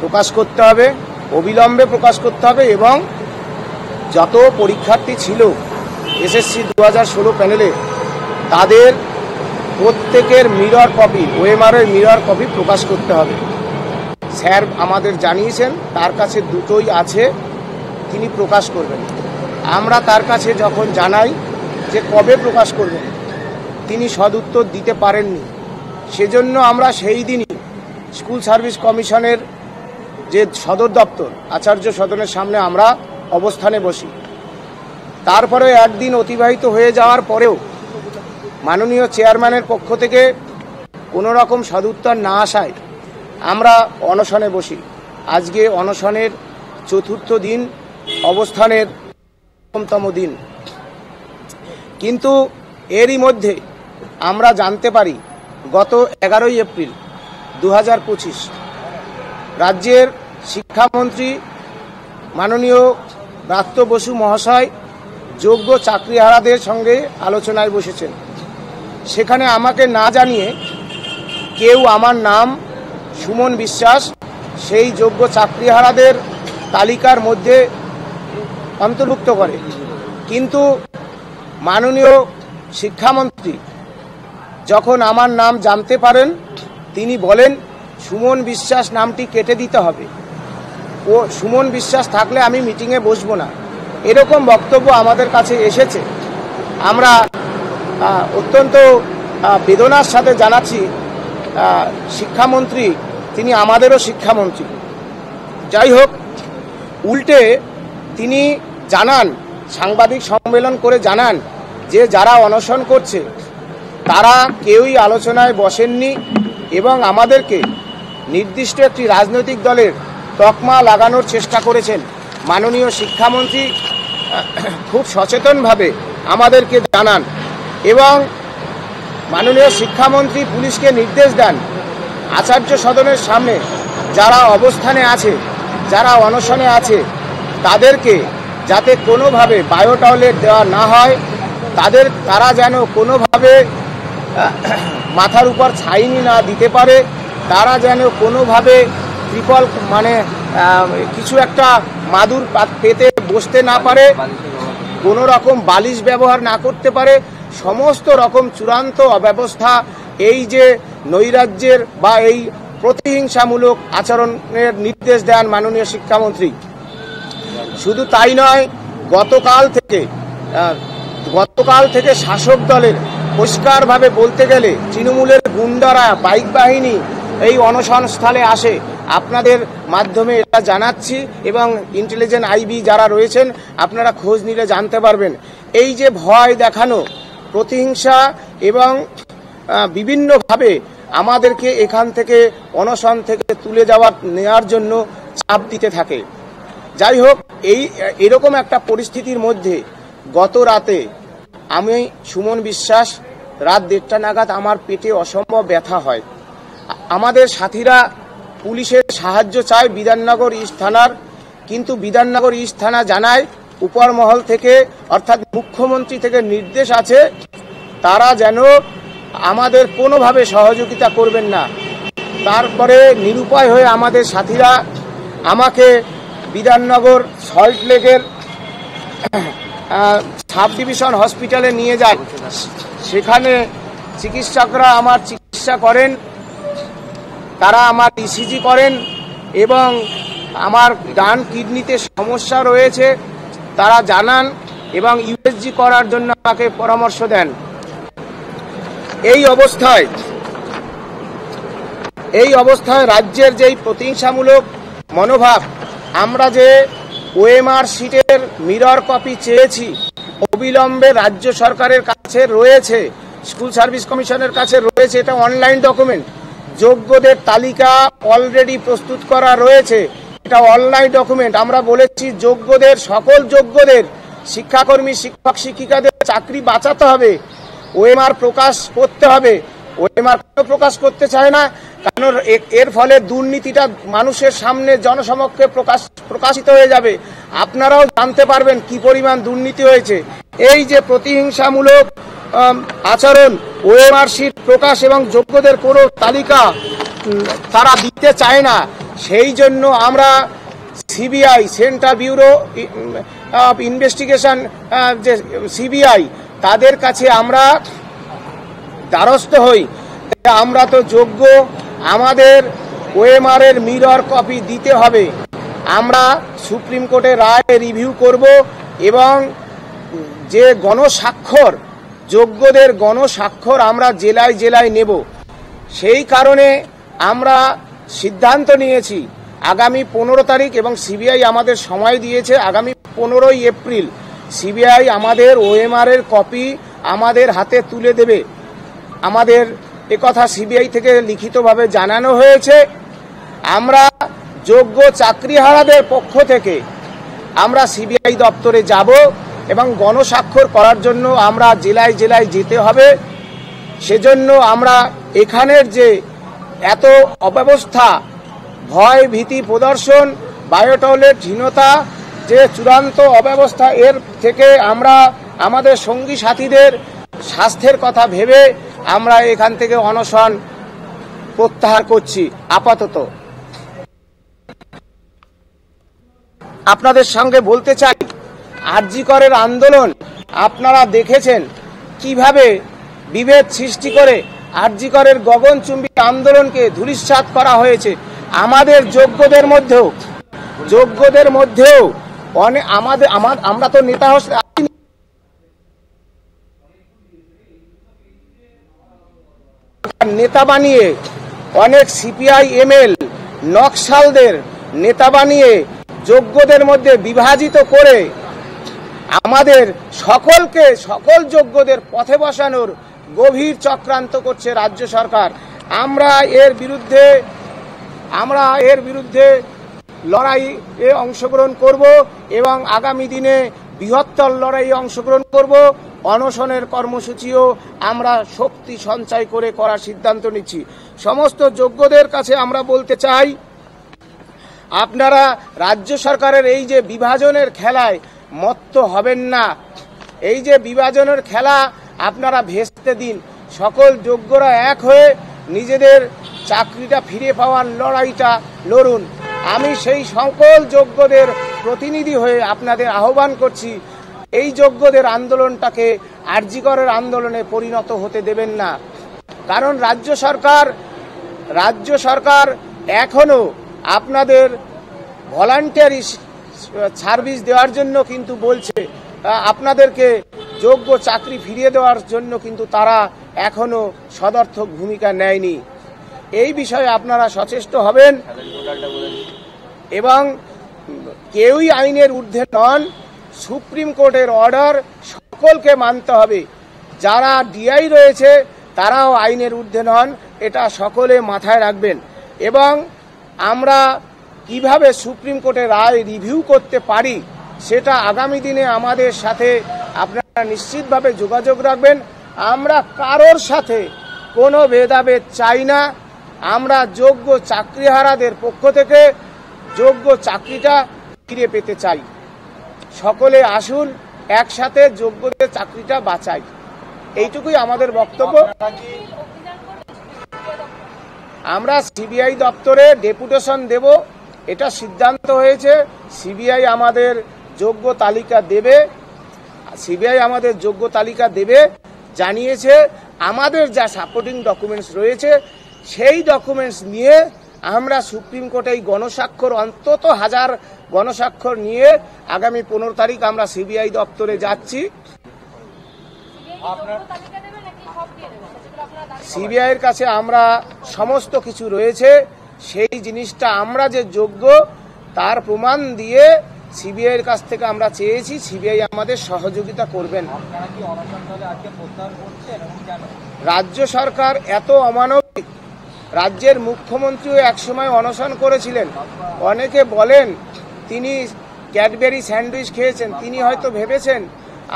প্রকাশ করতে হবে, অবিলম্বে প্রকাশ করতে হবে এবং যত পরীক্ষার্থী ছিল এসএসসি 2016 প্যানেলে তাদের প্রত্যেকের মিরর কপি, ওএমআরের মিরর কপি প্রকাশ করতে হবে। স্যার আমাদের জানিয়েছেন তার কাছে দুটোই আছে, তিনি প্রকাশ করবেন। আমরা তার কাছে যখন জানাই যে কবে প্রকাশ করবেন, তিনি সদুত্তর দিতে পারেননি। সেজন্য আমরা সেই দিনই স্কুল সার্ভিস কমিশনের যে সদর দপ্তর আচার্য সদনের সামনে আমরা অবস্থানে বসি। তারপরে একদিন অতিবাহিত হয়ে যাওয়ার পরেও মাননীয় চেয়ারম্যানের পক্ষ থেকে কোনো রকম সদুত্তর না আসায় আমরা অনশনে বসি। আজকে অনশনের 4র্থ দিন, অবস্থানের 1তম দিন। কিন্তু এরই মধ্যে আমরা জানতে পারি গত 11ই এপ্রিল 2025 রাজ্যের শিক্ষামন্ত্রী মাননীয় ব্রাত্য বসু মহাশয় যোগ্য চাকরিহারাদের সঙ্গে আলোচনায় বসেছেন। সেখানে আমাকে না জানিয়ে কেউ আমার নাম সুমন বিশ্বাস সেই যোগ্য চাকরিহারাদের তালিকার মধ্যে অন্তর্ভুক্ত করে। কিন্তু মাননীয় শিক্ষামন্ত্রী যখন আমার নাম জানতে পারেন, তিনি বলেন সুমন বিশ্বাস নামটি কেটে দিতে হবে, ও সুমন বিশ্বাস থাকলে আমি মিটিংয়ে বসবো না, এরকম বক্তব্য আমাদের কাছে এসেছে। আমরা অত্যন্ত বেদনার সাথে জানাচ্ছি শিক্ষামন্ত্রী, তিনি আমাদেরও শিক্ষামন্ত্রী। যাই হোক, উল্টে তিনি জানান, সাংবাদিক সম্মেলন করে জানান যে যারা অনশন করছে তারা কেউই আলোচনায় বসেননি এবং আমাদেরকে নির্দিষ্ট একটি রাজনৈতিক দলের তকমা লাগানোর চেষ্টা করেছেন। মাননীয় শিক্ষামন্ত্রী খুব সচেতনভাবে আমাদেরকে জানান এবং মাননীয় শিক্ষামন্ত্রী পুলিশকে নির্দেশ দেন আচার্য সদনের সামনে যারা অবস্থানে আছে, যারা অনশনে আছে, তাদেরকে যাতে কোনোভাবে বায়োটয়লেট দেওয়া না হয়, তারা যেন কোনোভাবে মাথার উপর ছাইনি না দিতে পারে, তারা যেন কোনোভাবে ত্রিপল মানে কিছু একটা মাদুর পেতে বসতে না পারে, কোনো রকম বালিশ ব্যবহার না করতে পারে। সমস্ত রকম চূড়ান্ত অব্যবস্থা এই যে নৈরাজ্যের বা এই প্রতিহিংসামূলক আচরণের নির্দেশ দেন মাননীয় শিক্ষামন্ত্রী। শুধু তাই নয়, গতকাল থেকে শাসক দলের পরিষ্কারভাবে বলতে গেলে তৃণমূলের গুন্ডারা, বাইক বাহিনী এই অনশন স্থলে আসে। আপনাদের মাধ্যমে এটা জানাচ্ছি এবং ইন্টেলিজেন্ট আইবি যারা রয়েছেন আপনারা খোঁজ নিলে জানতে পারবেন। এই যে ভয় দেখানো, প্রতিহিংসা এবং বিভিন্নভাবে আমাদেরকে এখান থেকে অনশন থেকে তুলে নেওয়ার জন্য চাপ দিতে থাকে। যাই হোক, এরকম একটা পরিস্থিতির মধ্যে গত রাতে আমি সুমন বিশ্বাস রাত 1:30 নাগাদ আমার পেটে অসম্ভব ব্যথা হয়। আমাদের সাথীরা পুলিশের সাহায্য চায় বিধাননগর ইস্ট থানার, কিন্তু বিধাননগর ইস্ট থানা জানায় উপর মহল থেকে অর্থাৎ মুখ্যমন্ত্রী থেকে নির্দেশ আছে তারা যেন আমাদের কোনোভাবে সহযোগিতা করবেন না। তারপরে নিরুপায় হয়ে আমাদের সাথীরা আমাকে বিধাননগর সল্টলেকের সাব ডিভিশন হসপিটালে নিয়ে যায়। সেখানে চিকিৎসকরা আমার চিকিৎসা করেন, তারা আমার ইসিজি করেন এবং আমার ডান কিডনিতে সমস্যা রয়েছে তারা জানান এবং ইউএসজি করার জন্য আমাকে পরামর্শ দেন। এই অবস্থায় রাজ্যের যেই প্রতিহিংসামূলক মনোভাব, আমরা যে ওএমআর শিটের মিরর কপি চেয়েছি অবিলম্বে রাজ্য সরকারের কাছে রয়েছে, স্কুল সার্ভিস কমিশনের কাছে রয়েছে, এটা অনলাইন ডকুমেন্ট। যোগ্যদের তালিকা অলরেডি প্রস্তুত করা রয়েছে, এটা অনলাইন ডকুমেন্ট। আমরা বলেছি যোগ্যদের, সকল যোগ্যদের শিক্ষাকর্মী, শিক্ষক শিক্ষিকাদের চাকরি বাঁচাতে হবে, ওএমআর প্রকাশ করতে হবে। ওএমআর প্রকাশ করতে চায় না, কারণ এর ফলে দুর্নীতিটা মানুষের সামনে জনসমক্ষে প্রকাশিত হয়ে যাবে। আপনারাও জানতে পারবেন কি পরিমাণ দুর্নীতি হয়েছে। এই যে প্রতিহিংসামূলক আচরণ, ওএমআর শিট প্রকাশ এবং যোগ্যদের কোনো তালিকা তারা দিতে চায় না, সেই জন্য আমরা CBI, central bureau of investigation, যে সিবিআই, তাদের কাছে আমরা দ্বারস্থ হই। আমরা তো যোগ্য, আমাদের ওএমআর এর মিরর কপি দিতে হবে। আমরা সুপ্রিম কোর্টের রায় রিভিউ করব এবং যে গণস্বাক্ষর, যোগ্যদের গণস্বাক্ষর আমরা জেলায় জেলায় নেব। সেই কারণে আমরা সিদ্ধান্ত নিয়েছি আগামী 15 তারিখ, এবং সিবিআই আমাদের সময় দিয়েছে আগামী 15ই এপ্রিল সিবিআই আমাদের ওএমআর এর কপি আমাদের হাতে তুলে দেবে। আমাদের একথা সিবিআই থেকে লিখিতভাবে জানানো হয়েছে। আমরা যোগ্য চাকরিহারাদের পক্ষ থেকে আমরা সিবিআই দপ্তরে যাব এবং গণস্বাক্ষর করার জন্য আমরা জেলায় জেলায় যেতে হবে। সেজন্য আমরা এখানের যে এত অব্যবস্থা, ভয় ভীতি প্রদর্শন, বায়োটয়লেটহীনতা, যে চূড়ান্ত অব্যবস্থা, এর থেকে আমরা আমাদের সঙ্গী সাথীদের স্বাস্থ্যের কথা ভেবে আমরা এখান থেকে অনশন প্রত্যাহার করছি আপাতত। আপনাদের সঙ্গে বলতে চাই, আরজি করের আন্দোলন আপনারা দেখেছেন কিভাবে বিভেদ সৃষ্টি করে আরজি করের গগনচুম্বী আন্দোলনকে ধূলিসাৎ করা হয়েছে। আমাদের যোগ্যদের মধ্যেও অনেক আমরা তো নেতা বানিয়ে, অনেক সিপিআই এমএল নকশালদের নেতা বানিয়ে যোগ্যদের মধ্যে বিভাজিত করে আমাদের সকল যোগ্যদের পথে বসানোর গভীর চক্রান্ত করছে রাজ্য সরকার। আমরা এর বিরুদ্ধে লড়াইয়ে অংশগ্রহণ করব এবং আগামী দিনে বৃহত্তর লড়াইয়ে অংশগ্রহণ করব। অনশনের কর্মসূচিও আমরা শক্তি সঞ্চয় করে করার সিদ্ধান্ত নিচ্ছি। সমস্ত যোগ্যদের কাছে আমরা বলতে চাই, আপনারা রাজ্য সরকারের এই যে বিভাজনের খেলায় মত্ত হবেন না। এই যে বিভাজনের খেলা আপনারা ভেস্তে দিন। সকল যোগ্যরা এক হয়ে নিজেদের চাকরিটা ফিরে পাওয়ার লড়াইটা লড়ুন। আমি সেই সকল যোগ্যদের প্রতিনিধি হয়ে আপনাদের আহ্বান করছি, এই যোগ্যদের আন্দোলনটাকে আরজি করের আন্দোলনে পরিণত হতে দেবেন না। কারণ রাজ্য সরকার এখনো আপনাদের ভলান্টিয়ারি সার্ভিস দেওয়ার জন্য কিন্তু বলছে, আপনাদেরকে যোগ্য চাকরি ফিরিয়ে দেওয়ার জন্য কিন্তু তারা এখনো সদর্থক ভূমিকা নেয়নি। এই বিষয়ে আপনারা সচেষ্ট হবেন এবং কেউই আইনের ঊর্ধ্বে নন। সুপ্রিম কোর্টের অর্ডার সকলকে মানতে হবে। যারা ডিআই রয়েছে তারাও আইনের ঊর্ধ্বে নন, এটা সকলে মাথায় রাখবেন। এবং আমরা কিভাবে সুপ্রিম কোর্টের রায় রিভিউ করতে পারি সেটা আগামী দিনে আমাদের সাথে আপনারা নিশ্চিতভাবে যোগাযোগ রাখবেন। আমরা কারোর সাথে কোনো ভেদাভেদ চাই না। আমরা যোগ্য চাকরিহারাদের পক্ষ থেকে যোগ্য চাকরিটা ফিরে পেতে চাই। সকলে আসুন, একসাথে যোগ্যদের চাকরিটা বাঁচাই। এইটুকুই আমাদের বক্তব্য। আমরা সিবিআই দপ্তরে ডেপুটেশন দেব, এটা সিদ্ধান্ত হয়েছে। সিবিআই আমাদের যোগ্য তালিকা দেবে জানিয়েছে। আমাদের যা সাপোর্টিং ডকুমেন্টস রয়েছে সেই ডকুমেন্টস নিয়ে আমরা সুপ্রিম কোর্টে এই গণস্বাক্ষর, অন্তত 1000 গণস্বাক্ষর নিয়ে আগামী 15 তারিখ আমরা সিবিআই দপ্তরে যাচ্ছি। সিবিআইয়ের কাছে আমরা সমস্ত কিছু রয়েছে, সেই জিনিসটা আমরা যে যোগ্য তার প্রমাণ দিয়ে সিবিআইয়ের কাছ থেকে আমরা চেয়েছি, সিবিআই আমাদের সহযোগিতা করবেন। রাজ্য সরকার এত অমানবিক, রাজ্যের মুখ্যমন্ত্রীও একসময় অনশন করেছিলেন। অনেকে বলেন তিনি ক্যাডবেরি স্যান্ডউইচ খেয়েছেন, তিনি হয়তো ভেবেছেন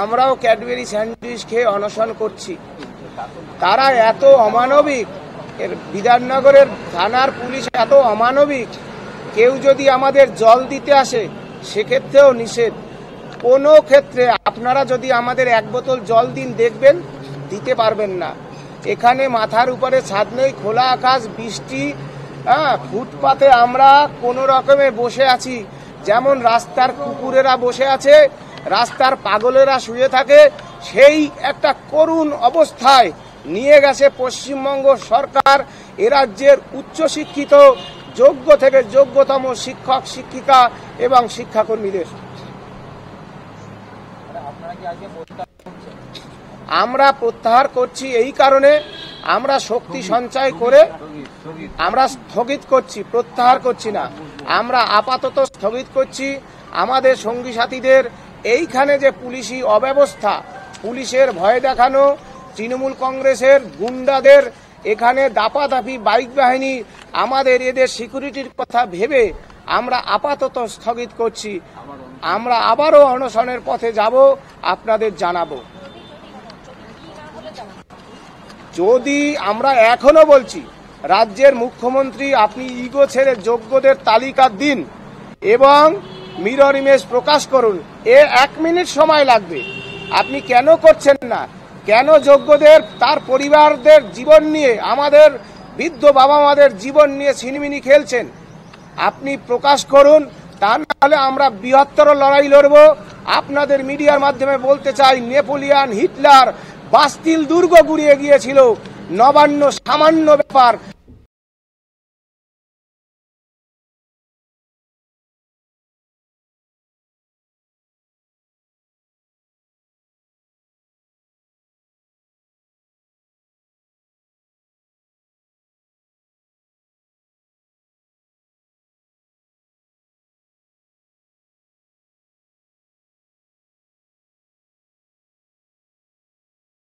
আমরাও ক্যাডবেরি স্যান্ডউইচ খেয়ে অনশন করছি। তারা এত অমানবিক, বিধাননগরের থানার পুলিশ এত অমানবিক, কেউ যদি আমাদের জল দিতে আসে সেক্ষেত্রেও নিষেধ। কোনো ক্ষেত্রে আপনারা যদি আমাদের 1 বোতল জল দিন, দেখবেন দিতে পারবেন না। এখানে মাথার উপরে ছাদ নেই, খোলা আকাশ, বৃষ্টি, হ্যাঁ, ফুটপাতে আমরা কোনো রকমে বসে আছি, যেমন রাস্তার কুকুরেরা বসে আছে, রাস্তার পাগলেরা শুয়ে থাকে, সেই একটা করুণ অবস্থায় নিয়ে গেছে পশ্চিমবঙ্গ সরকার। এ রাজ্যের উচ্চশিক্ষিত যোগ্য থেকে যোগ্যতম শিক্ষক শিক্ষিকা এবং শিক্ষাকর্মীদের। আমরা প্রত্যাহার করছি এই কারণে, আমরা শক্তি সঞ্চয় করে আমরা স্থগিত করছি, প্রত্যাহার করছি না, আমরা আপাতত স্থগিত করছি। আমাদের সঙ্গী সাথীদের এইখানে যে পুলিশি অব্যবস্থা, পুলিশের ভয় দেখানো, তৃণমূল কংগ্রেসের গুন্ডাদের এখানে দাপাদাপি বাইক বাহিনী, আমাদের এদের সিকিউরিটির কথা ভেবে আমরা আপাতত স্থগিত করছি। আমরা আবারও অনশনের পথে যাব, আপনাদের জানাবো। যদি আমরা এখনো বলছি, রাজ্যের মুখ্যমন্ত্রী আপনি ইগো ছেড়ে যোগ্যদের তালিকা দিন এবং মিরর ইমেজ প্রকাশ করুন, 1 মিনিট সময় লাগবে। আপনি কেন করছেন না? কেন যোগ্যদের, তার পরিবারদের জীবন নিয়ে, আমাদের বৃদ্ধ বাবা মাদের জীবন নিয়ে ছিনিমিনি খেলছেন? আপনি প্রকাশ করুন, তা নাহলে আমরা বৃহত্তর লড়াই লড়ব। আপনাদের মিডিয়ার মাধ্যমে বলতে চাই, নেপোলিয়ান, হিটলার বাস্তিল দুর্গ গুড়িয়ে গিয়েছিল, নবান্ন সামান্য ব্যাপার।